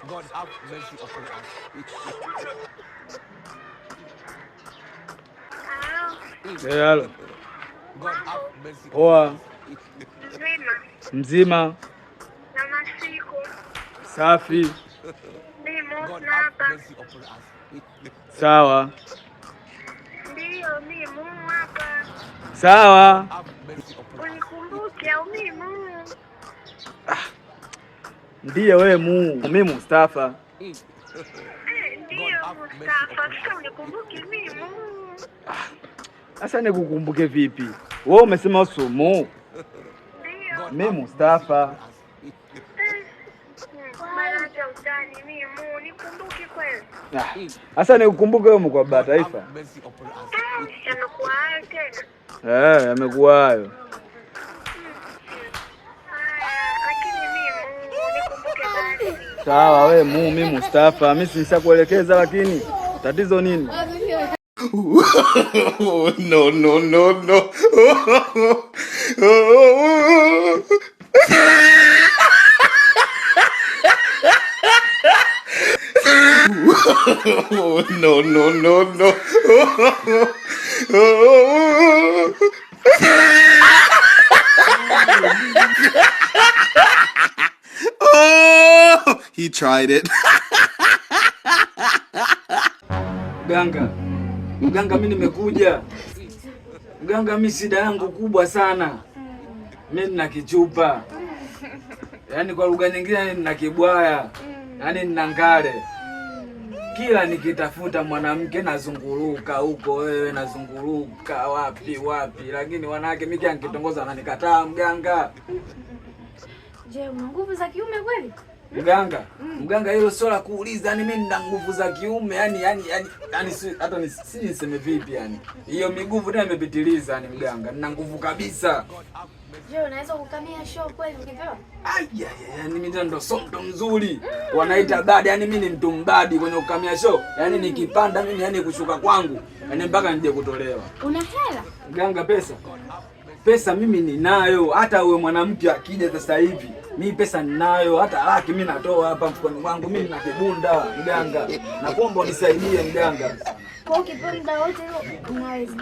God have mercy upon us. Hello. God have mercy upon us. Mzima. Na masiku. Safi. God have mercy upon us. Sawa. Ndio mimi hapa. Sawa. Unikumbuke au mimi? Ndiye wewe mimi Mustafa. Ndio Mustafa, sasa unikumbuke mimi. Sasa nikukumbuke vipi? Wewe umesema usumu. Ndio. Mimi Mustafa. Mara utani mimi, nikumbuke kweli. Sasa nikukumbuke wewe mkuu wa taifa. Yamekuwa hayo tena. Yamekuwa hayo. Lakini mimi nikumbuke bali. Sawa wewe mimi Mustafa, mimi nishakuelekeza lakini tatizo nini? No, no, no, no. No, no, no, no. Oh, he tried it. Mganga, mimi nimekuja. Mganga, mimi shida yangu kubwa sana. Mimi nina kichupa. Yaani kwa lugha nyingine nina kibwaya. Yaani nina ngale. Kila nikitafuta mwanamke nazunguruka huko, wewe nazunguruka wapi, lakini wanawake mimi nikitongoza wananikataa mganga. Je, una nguvu za kiume kweli? Mganga, hilo sio la kuuliza. Yani mimi nina nguvu za kiume, yani hata niseme vipi yani. Hiyo miguvu ndio imepitiliza yani mganga. Nina nguvu kabisa. Je, unaweza kukamia show kweli ukipewa? Yani mimi ndo sondo mzuri. Wanaita badi, yani mimi ni mtu mbadi kwenye kukamia show. Yani nikipanda mimi yani kushuka kwangu, yani mpaka nije kutolewa. Una hela? Mganga, pesa mimi ninayo. Hata uwe mwanamke akija sasa hivi, mimi pesa ninayo. Hata laki mimi natoa hapa mfukoni mwangu, mimi nina kibunda mganga. Nakuomba unisaidie mganga. Kwa ukipenda wote unaweza.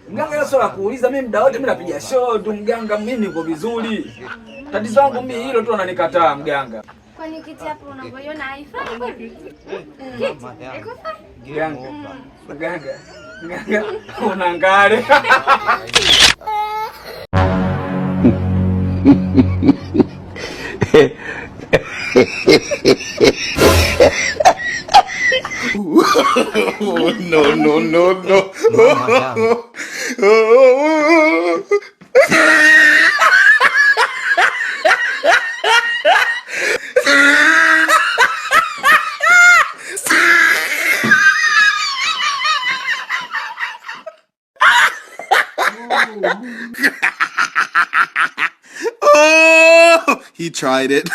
Mganga, hiyo swala kuuliza, mimi muda wote mimi napiga show tu mganga, mimi niko vizuri. Tatizo langu mimi hilo tu, ananikataa mganga. Kwani kiti hapo unavyoiona haifai kweli? Mganga, una ngare. No, no, no, no. Oh, he tried it.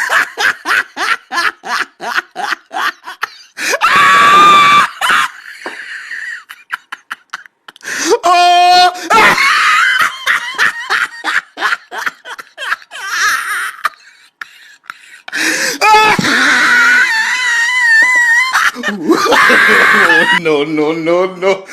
No, no, no, no.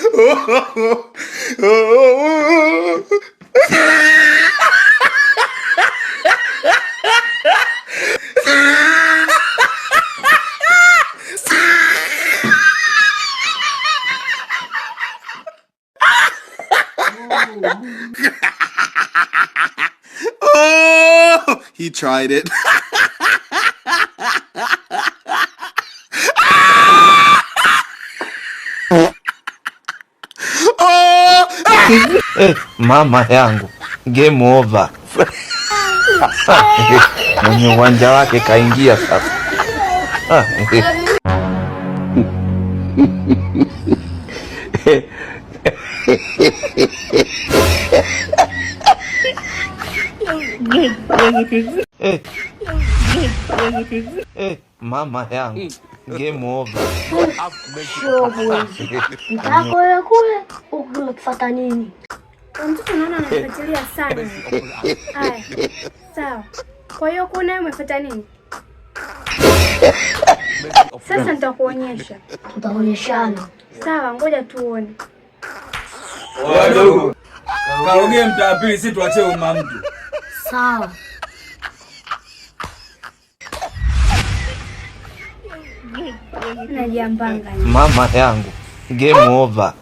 Oh, he tried it. Mama yangu, game over. Mwenye uwanja wake kaingia sasa. Mama yangu, game over. Nitakoya kule ukifata nini? Mtoto naona anafuatilia sana. Haya. Sawa. Kwa hiyo kuna umefuata nini? Sasa nitakuonyesha. Tutaonyeshana. Sawa, ngoja tuone. Wadogo. Kaongee mtaa pili, si tuachie uma mtu. Sawa. Najiambanga. Mama yangu, game over.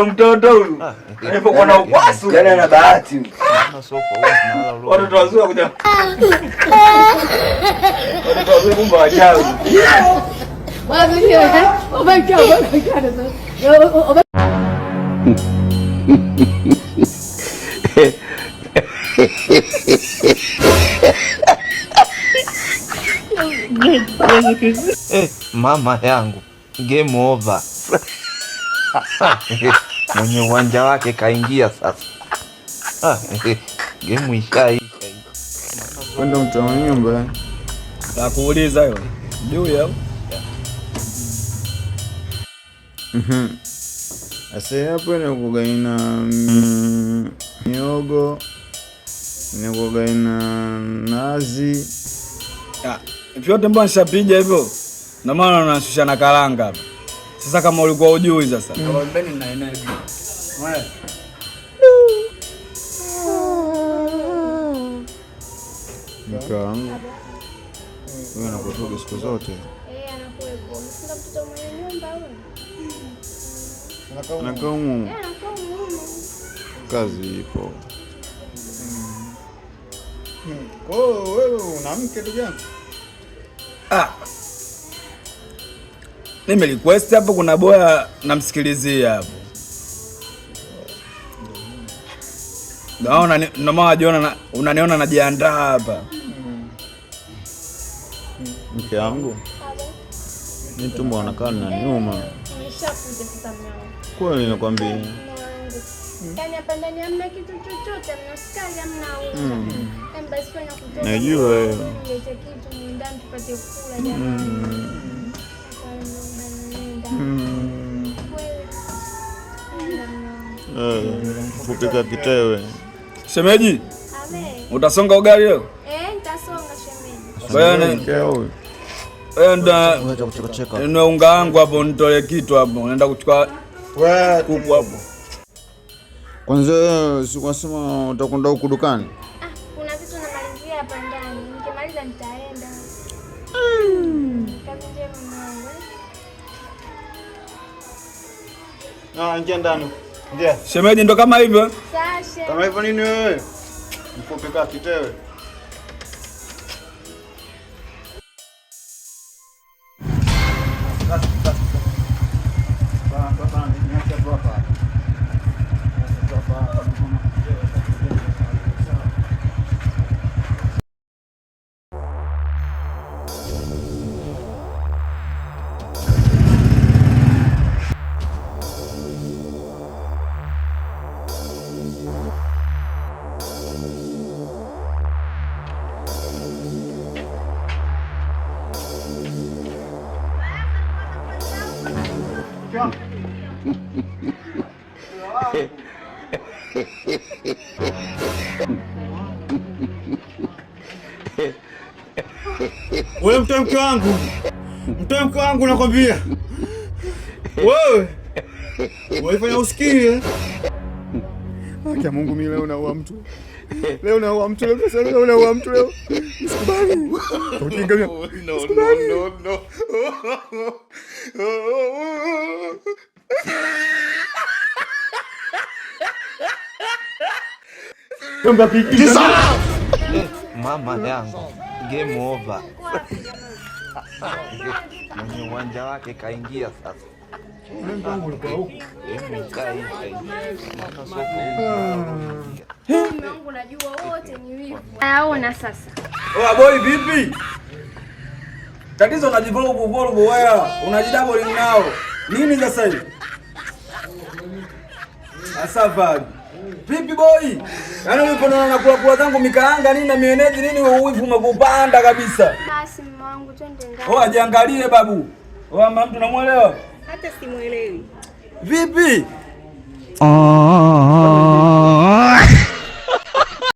Mtoto huyu alipokuwa na ukwasu yani ana bahati. Watoto wazuri kuja. Watoto wazuri kumbe wachawi. Mama yangu, game over. Mwenye uwanja wake kaingia sasa. Game ishaisha. Kwenda mtoa nyumba. La kuuliza hiyo. Juu yao. Asa hapo ni kugaina miogo. Ni kugaina nazi. Vyote mbona nishapiga hivyo? Na maana unashusha na karanga hapa. Sasa kama ulikuwa hujui sasa. Kama mbeni na energy. Wewe. Mkaangu. Wewe unakutoka siku zote. Anakuwepo. Msinga mtoto mwenye nyumba wewe. Anakaa humu. Kazi ipo. Kwa wewe una mke ndugu yangu? Nime request hapo, kuna boya namsikilizia hapo. Naona ndio maana unaniona najiandaa hapa. Mke wangu. Ni tumbo anakaa na nyuma. Nimeshakuja sasa mwanangu. Kweli nakwambia. Yaani hapa ndani hamna kitu chochote, hamna sukari, hamna unga. Basi fanya kutoka. Najua wewe. Nilete kitu ndani tupate kula jamani. Kupika kitewe. Shemeji. Utasonga ugali leo? Nitasonga shemeji. Wewe ndio unga wangu hapo, nitoe kitu hapo. Unaenda kuchukua kuku hapo. Kwanza si unasema utakwenda huko dukani? Kuna vitu namalizia hapa ndani. Nikimaliza nitaenda. Kazi njema mwanangu. Ingia ndani. Ingia. Shemeji ndo kama hivyo? Sasha. Kama hivyo nini wewe? Kupika kitewe. Wewe mtoe mke wangu nakwambia. Wewe waifanya usikie. Akia Mungu, mimi leo naua mtu. Leo naua mtu leo. Usikubali. Ujinga mimi. No. Mama yangu, game over. Mwenye uwanja wake kaingia sasa. Mungu najua wote ni wivu. Ayaona sasa. Oa boy vipi? Tatizo unajivurugu wewe. Unajidouble nao. Nini sasa hivi? Asafari. Vipi boy? Yaani ulipo na kula zangu mikaanga nini na mieneji nini, uwivu umekupanda kabisa. Basi mama wangu twende ndani. Oa jiangalie babu. Oa mama mtu namuelewa? Hata simuelewi. Vipi?